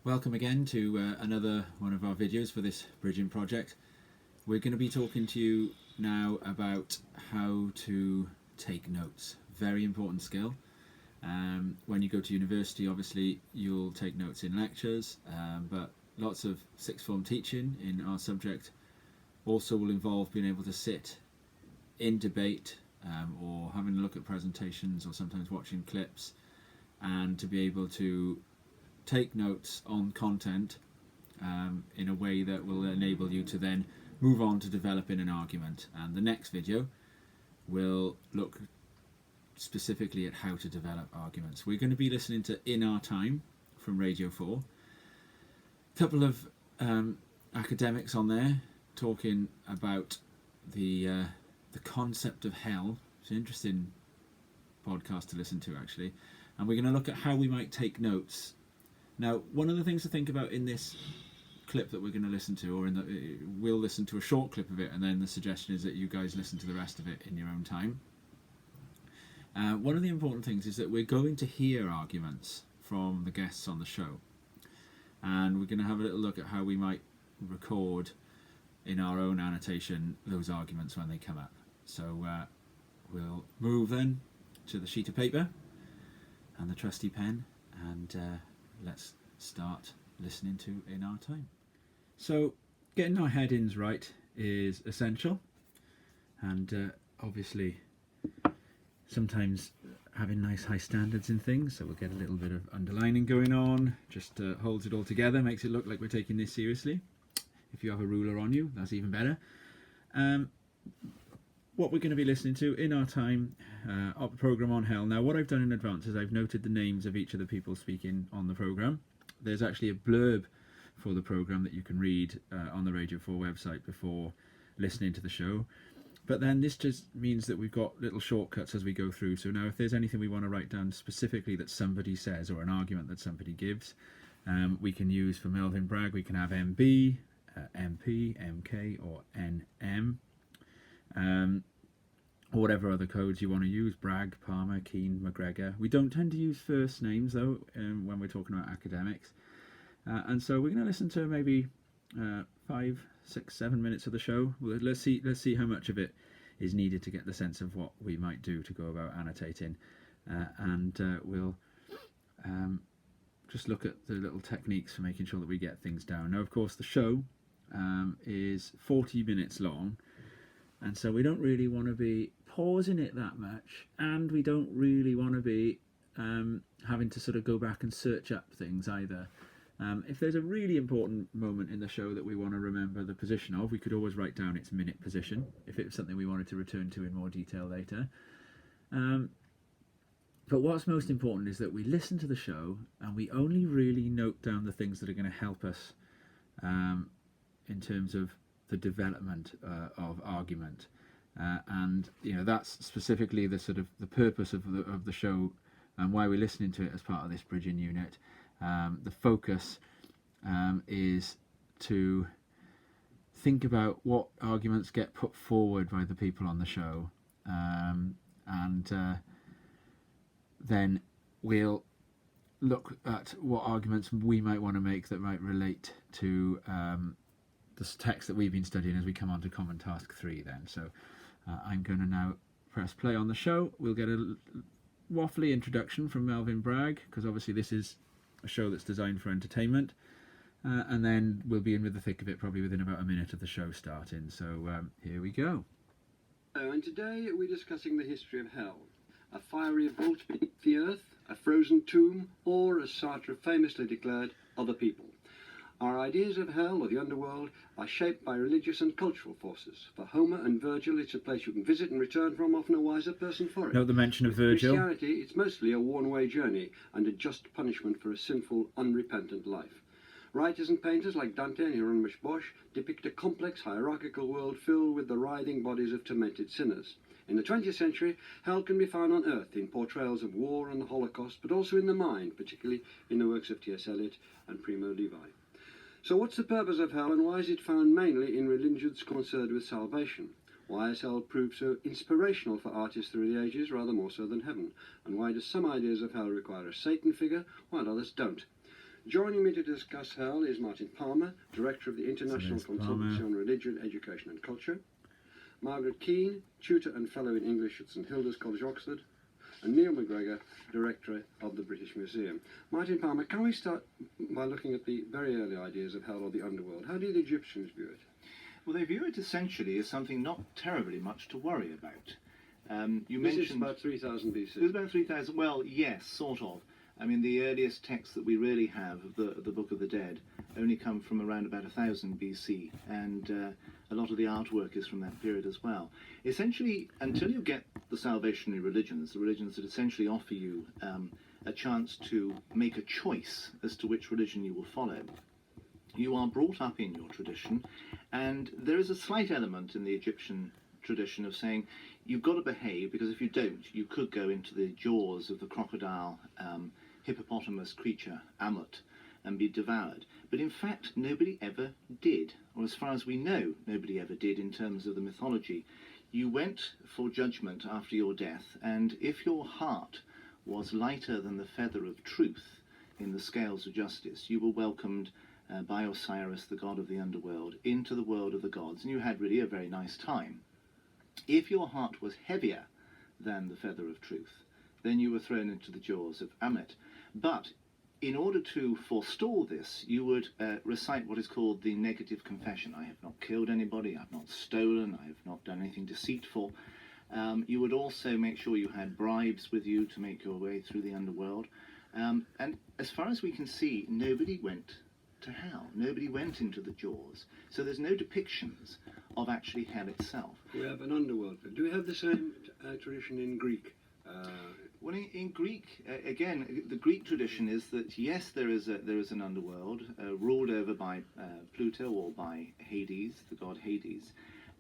Welcome again to another one of our videos for this bridging project. We're going to be talking to you now about how to take notes. Very important skill. When you go to university, obviously you'll take notes in lectures, but lots of sixth form teaching in our subject also will involve being able to sit in debate or having a look at presentations or sometimes watching clips, and to be able to take notes on content in a way that will enable you to then move on to developing an argument. And the next video will look specifically at how to develop arguments. We're going to be listening to In Our Time from Radio 4. A couple of academics on there talking about the concept of hell. It's an interesting podcast to listen to, actually. And we're going to look at how we might take notes. Now, one of the things to think about in this clip that we're going to listen to, or we'll listen to a short clip of it, and then the suggestion is that you guys listen to the rest of it in your own time. One of the important things is that we're going to hear arguments from the guests on the show, and we're going to have a little look at how we might record in our own annotation those arguments when they come up. So we'll move then to the sheet of paper and the trusty pen, and let's start listening to In Our Time. So getting our headings right is essential, and obviously sometimes having nice high standards in things, so we'll get a little bit of underlining going on, just holds it all together, makes it look like we're taking this seriously. If you have a ruler on you, that's even better. What we're going to be listening to In Our Time, a programme on hell. Now, what I've done in advance is I've noted the names of each of the people speaking on the programme. There's actually a blurb for the programme that you can read on the Radio 4 website before listening to the show. But then this just means that we've got little shortcuts as we go through. So now if there's anything we want to write down specifically that somebody says, or an argument that somebody gives, we can use for Melvin Bragg, we can have MB, MP, MK, or NM. Or whatever other codes you want to use, Bragg, Palmer, Keane, McGregor. We don't tend to use first names though when we're talking about academics. And so we're going to listen to maybe 5, 6, 7 minutes of the show. Let's see how much of it is needed to get the sense of what we might do to go about annotating, and we'll just look at the little techniques for making sure that we get things down. Now, of course, the show is 40 minutes long, and so we don't really want to be pausing it that much, and we don't really want to be having to sort of go back and search up things either. If there's a really important moment in the show that we want to remember the position of, we could always write down its minute position if it was something we wanted to return to in more detail later. But what's most important is that we listen to the show and we only really note down the things that are going to help us in terms of the development of argument. And that's specifically the sort of the purpose of the show and why we're listening to it as part of this bridging unit. The focus is to think about what arguments get put forward by the people on the show, and then we'll look at what arguments we might want to make that might relate to the text that we've been studying as we come on to Common Task 3 then. So I'm going to now press play on the show. We'll get a waffly introduction from Melvin Bragg, because obviously this is a show that's designed for entertainment, and then we'll be in with the thick of it probably within about a minute of the show starting. So here we go. Hello, and today we're discussing the history of hell. A fiery vault beneath the earth, a frozen tomb, or, as Sartre famously declared, other people. Our ideas of hell or the underworld are shaped by religious and cultural forces. For Homer and Virgil, it's a place you can visit and return from, often a wiser person for it. Note the mention of Virgil. For Christianity, it's mostly a one-way journey and a just punishment for a sinful, unrepentant life. Writers and painters like Dante and Hieronymus Bosch depict a complex, hierarchical world filled with the writhing bodies of tormented sinners. In the 20th century, hell can be found on earth in portrayals of war and the Holocaust, but also in the mind, particularly in the works of T.S. Eliot and Primo Levi. So what's the purpose of hell, and why is it found mainly in religions concerned with salvation? Why has hell proved so inspirational for artists through the ages, rather more so than heaven? And why do some ideas of hell require a Satan figure, while others don't? Joining me to discuss hell is Martin Palmer, Director of the International Consultancy on Religion, Education and Culture, Margaret Keane, Tutor and Fellow in English at St Hilda's College, Oxford, and Neil McGregor, Director of the British Museum. Martin Palmer, can we start by looking at the very early ideas of hell or the underworld? How did the Egyptians view it? Well, they view it essentially as something not terribly much to worry about. You This is mentioned about 3000 BC. it was about 3000. Well, yes, sort of. I mean, the earliest texts that we really have of the Book of the Dead only come from around about 1000 BC, and a lot of the artwork is from that period as well. Essentially, until you get the salvationary religions, the religions that essentially offer you a chance to make a choice as to which religion you will follow, you are brought up in your tradition, and there is a slight element in the Egyptian tradition of saying you've got to behave, because if you don't, you could go into the jaws of the crocodile hippopotamus creature Ammut and be devoured. But in fact, nobody ever did, or as far as we know, nobody ever did in terms of the mythology. You went for judgment after your death, and if your heart was lighter than the feather of truth in the scales of justice, you were welcomed by Osiris, the god of the underworld, into the world of the gods, and you had really a very nice time. If your heart was heavier than the feather of truth, then you were thrown into the jaws of Ammut. But in order to forestall this, you would recite what is called the negative confession. I have not killed anybody, I have not stolen, I have not done anything deceitful. You would also make sure you had bribes with you to make your way through the underworld. And as far as we can see, nobody went to hell. Nobody went into the jaws. So there's no depictions of actually hell itself. We have an underworld. Do we have the same tradition in Greek? Well, in Greek, again, the Greek tradition is that yes, there is an underworld ruled over by Pluto or by Hades, the god Hades,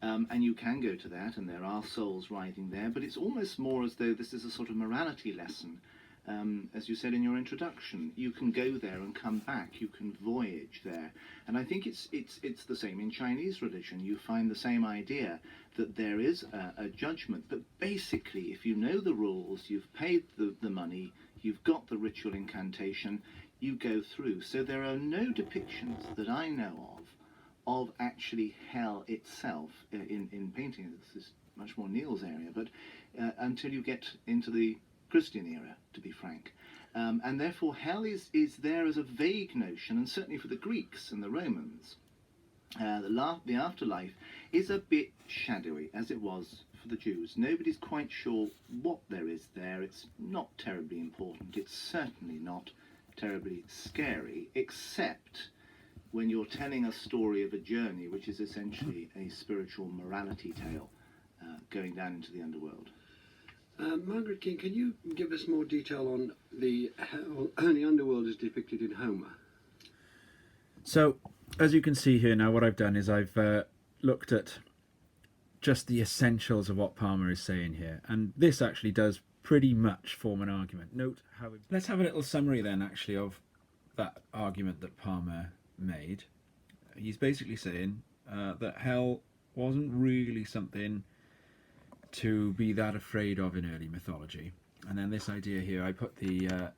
and you can go to that, and there are souls writhing there. But it's almost more as though this is a sort of morality lesson. As you said in your introduction, you can go there and come back. You can voyage there, and I think it's the same in Chinese religion. You find the same idea that there is a judgment, but basically, if you know the rules, you've paid the money, you've got the ritual incantation, you go through. So there are no depictions that I know of actually hell itself in painting. This is much more Neil's area, but until you get into the Christian era, to be frank. And therefore hell is there as a vague notion, and certainly for the Greeks and the Romans, the afterlife is a bit shadowy, as it was for the Jews. Nobody's quite sure what there is there. It's not terribly important. It's certainly not terribly scary, except when you're telling a story of a journey which is essentially a spiritual morality tale going down into the underworld. Margaret Keane, can you give us more detail on the underworld as depicted in Homer? So, as you can see here now, what I've done is I've looked at just the essentials of what Palmer is saying here, and this actually does pretty much form an argument. Note how let's have a little summary then actually of that argument that Palmer made. He's basically saying that hell wasn't really something to be that afraid of in early mythology. And then this idea here, I put the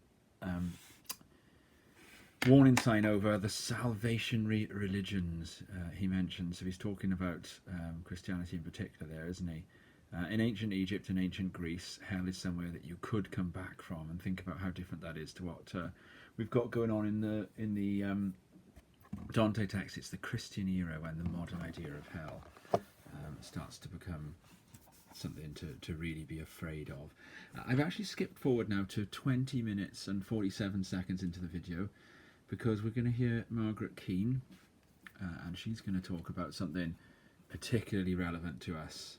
warning sign over the salvationary religions he mentioned. So he's talking about Christianity in particular there, isn't he? In ancient Egypt and ancient Greece, hell is somewhere that you could come back from, and think about how different that is to what we've got going on in the Dante text. It's the Christian era when the modern idea of hell starts to become something to really be afraid of. I've actually skipped forward now to 20 minutes and 47 seconds into the video, because we're going to hear Margaret Keane, and she's going to talk about something particularly relevant to us.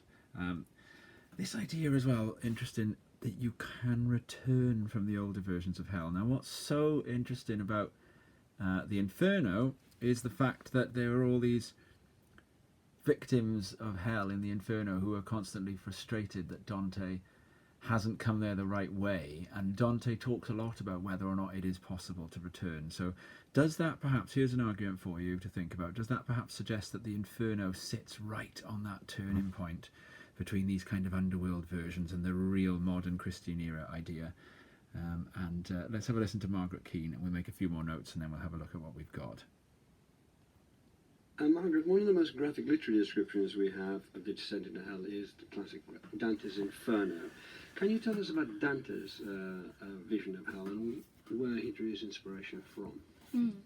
This idea as well, interesting, that you can return from the older versions of hell. Now, what's so interesting about the Inferno is the fact that there are all these victims of hell in the Inferno who are constantly frustrated that Dante hasn't come there the right way, and Dante talks a lot about whether or not it is possible to return. So does that perhaps, here's an argument for you to think about, does that perhaps suggest that the Inferno sits right on that turning point between these kind of underworld versions and the real modern Christian era idea? Let's have a listen to Margaret Keane, and we'll make a few more notes, and then we'll have a look at what we've got. Margaret, one of the most graphic literary descriptions we have of the descent into hell is the classic Dante's Inferno. Can you tell us about Dante's vision of hell and where he drew his inspiration from?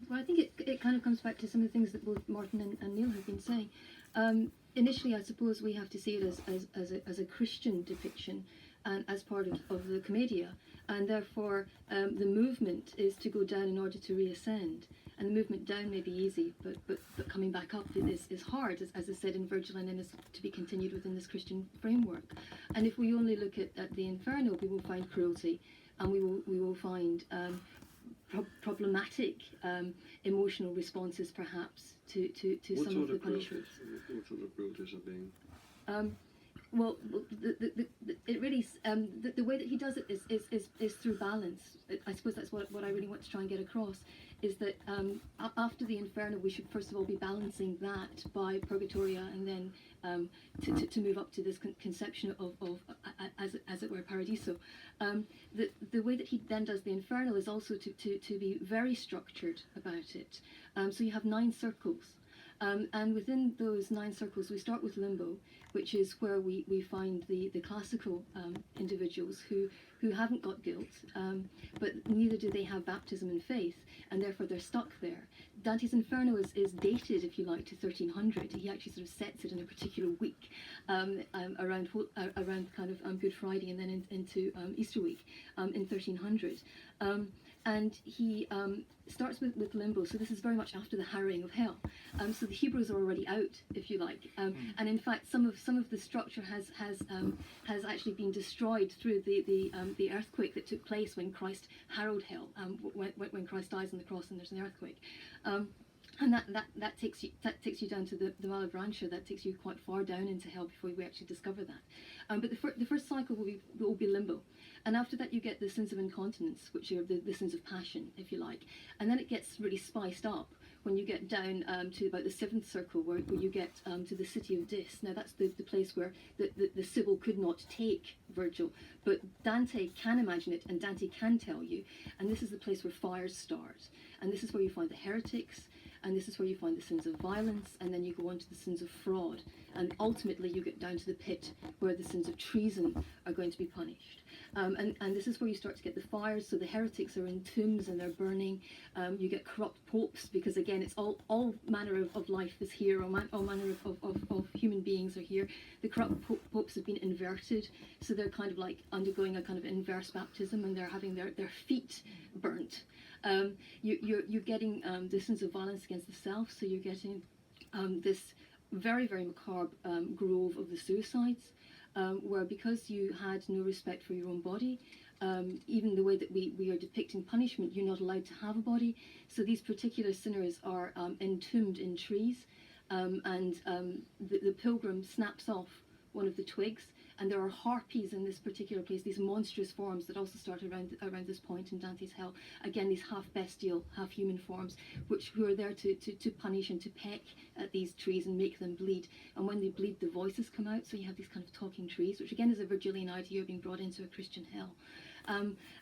Well, I think it kind of comes back to some of the things that both Martin and Neil have been saying. Initially, I suppose we have to see it as a Christian depiction and as part of the Commedia, and therefore the movement is to go down in order to reascend. And the movement down may be easy, but coming back up is hard, as is said in Virgil, and then is to be continued within this Christian framework. And if we only look at the Inferno, we will find cruelty, and we will find problematic emotional responses, perhaps, to some of the punishments. What sort of cruelties are being? Well, it really the way that he does it is through balance. I suppose that's what I really want to try and get across, is that after the Inferno we should first of all be balancing that by Purgatoria, and then to move up to this conception of as it were Paradiso. The way that he then does the Inferno is also to be very structured about it. So you have 9 circles. And within those 9 circles, we start with limbo, which is where we find the classical individuals who haven't got guilt, but neither do they have baptism and faith, and therefore they're stuck there. Dante's Inferno is dated, if you like, to 1300. He actually sort of sets it in a particular week, around kind of Good Friday, and then into Easter week in 1300. And he starts with limbo, so this is very much after the harrowing of hell. So the Hebrews are already out, if you like, and in fact some of the structure has actually been destroyed through the earthquake that took place when Christ harrowed hell, when Christ dies on the cross and there's an earthquake. And that takes you down to the Malebranche. That takes you quite far down into hell before we actually discover that. But the first cycle will be limbo, and after that you get the sins of incontinence, which are the sins of passion, if you like, and then it gets really spiced up when you get down to about the 7th circle, where you get to the city of Dis. Now that's the place where the Sibyl could not take Virgil, but Dante can imagine it, and Dante can tell you, and this is the place where fires start, and this is where you find the heretics. And this is where you find the sins of violence, and then you go on to the sins of fraud, and ultimately you get down to the pit where the sins of treason are going to be punished. And this is where you start to get the fires. So the heretics are in tombs and they're burning. You get corrupt popes, because again it's all manner of life is here, all manner of human beings are here. The corrupt popes have been inverted, so they're kind of like undergoing a kind of inverse baptism, and they're having their feet burnt. You're getting the sins of violence against the self, so you're getting this very, very macabre grove of the suicides, where because you had no respect for your own body, even the way that we are depicting punishment, you're not allowed to have a body. So these particular sinners are entombed in trees, and the pilgrim snaps off one of the twigs, and there are harpies in this particular place, these monstrous forms that also start around this point in Dante's Hell. Again, these half bestial, half human forms, who are there to punish and to peck at these trees and make them bleed. And when they bleed, the voices come out, so you have these kind of talking trees, which again is a Virgilian idea being brought into a Christian hell.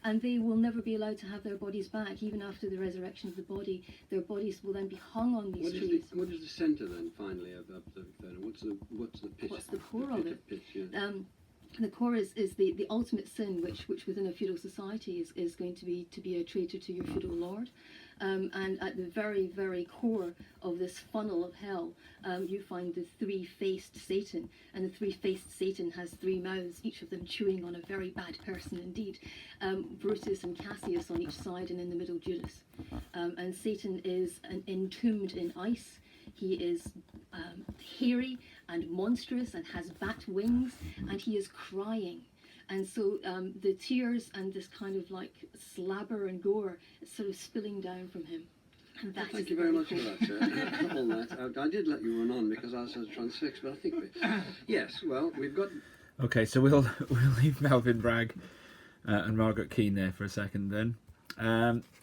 And they will never be allowed to have their bodies back, even after the resurrection of the body. Their bodies will then be hung on these trees. What is the centre then, finally, of the Inferno? What's the pit? What's the core of it? Pit, yeah. The core is the ultimate sin, which within a feudal society is going to be a traitor to your feudal lord. And at the very, very core of this funnel of hell, you find the 3-faced Satan. And the 3-faced Satan has 3 mouths, each of them chewing on a very bad person indeed. Brutus and Cassius on each side, and in the middle Judas. And Satan is entombed in ice. He is hairy and monstrous and has bat wings, and he is crying. And so the tears and this kind of like slabber and gore is sort of spilling down from him. And that Thank you very much for that. All that. I did let you run on because I was transfixed, but I think yes. Well, we've got. Okay, so we'll leave Melvin Bragg and Margaret Keane there for a second then.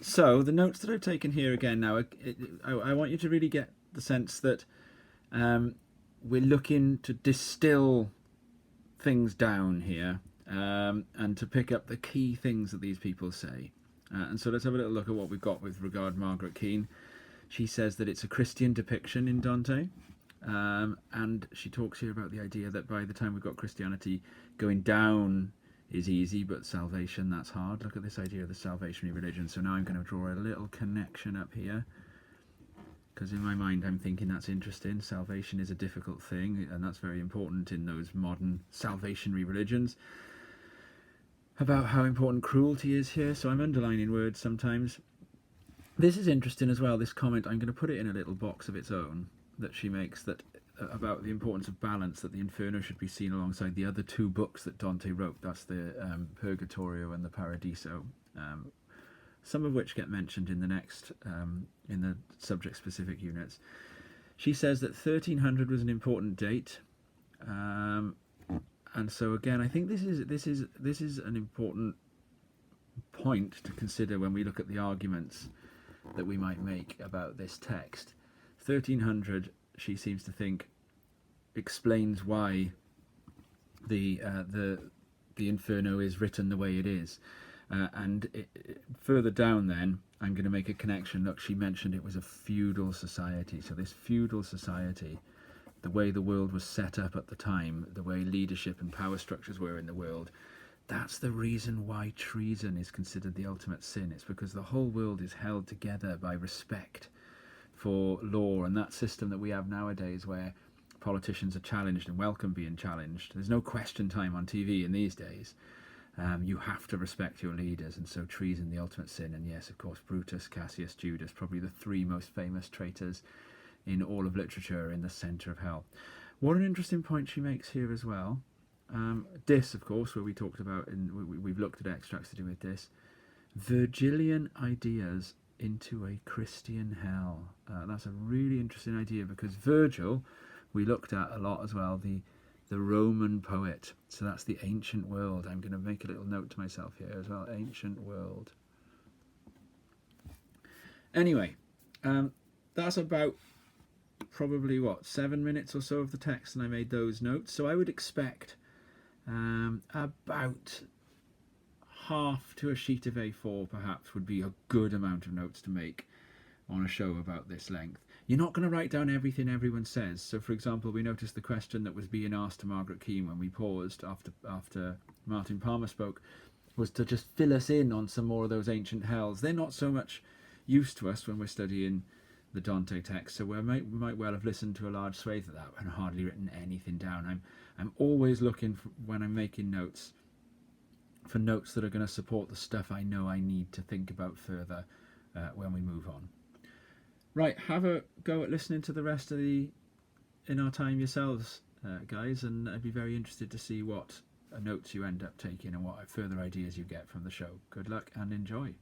So the notes that I've taken here again now, I want you to really get the sense that we're looking to distill things down here and to pick up the key things that these people say. And so let's have a little look at what we've got with regard to Margaret Keane. She says that it's a Christian depiction in Dante, and she talks here about the idea that by the time we've got Christianity, going down is easy, but salvation, that's hard. Look at this idea of the salvationary religion. So now I'm going to draw a little connection up here, because in my mind I'm thinking that's interesting. Salvation is a difficult thing, and that's very important in those modern salvationary religions. About how important cruelty is here, so I'm underlining words sometimes. This is interesting as well, this comment. I'm going to put it in a little box of its own that she makes, that about the importance of balance, that the Inferno should be seen alongside the other two books that Dante wrote. That's the Purgatorio and the Paradiso, some of which get mentioned in the next, in the subject-specific units. She says that 1300 was an important date, and so again, I think this is an important point to consider when we look at the arguments that we might make about this text. 1300, she seems to think, explains why the Inferno is written the way it is. Further down then, I'm going to make a connection. Look, she mentioned it was a feudal society. So this feudal society, the way the world was set up at the time, the way leadership and power structures were in the world, that's the reason why treason is considered the ultimate sin. It's because the whole world is held together by respect for law, and that system that we have nowadays where politicians are challenged and welcome being challenged. There's no question time on TV in these days. You have to respect your leaders, and so treason, the ultimate sin. And yes, of course, Brutus, Cassius, Judas, probably the three most famous traitors in all of literature, in the centre of hell. What an interesting point she makes here as well. Dis, of course, where we talked about, and we've looked at extracts to do with this. Virgilian ideas into a Christian hell. That's a really interesting idea, because Virgil, we looked at a lot as well, the Roman poet. So that's the ancient world. I'm going to make a little note to myself here as well, ancient world. Anyway, that's about probably, 7 minutes or so of the text, and I made those notes. So I would expect about half to a sheet of A4 perhaps would be a good amount of notes to make on a show about this length. You're not going to write down everything everyone says. So for example, we noticed the question that was being asked to Margaret Keane when we paused after Martin Palmer spoke was to just fill us in on some more of those ancient hells. They're not so much used to us when we're studying the Dante text, so we might well have listened to a large swathe of that and hardly written anything down. I'm always looking for, when I'm making notes, for notes that are going to support the stuff I know I need to think about further when we move on. Right, have a go at listening to the rest of the In Our Time yourselves, guys, and I'd be very interested to see what notes you end up taking and what further ideas you get from the show. Good luck and enjoy.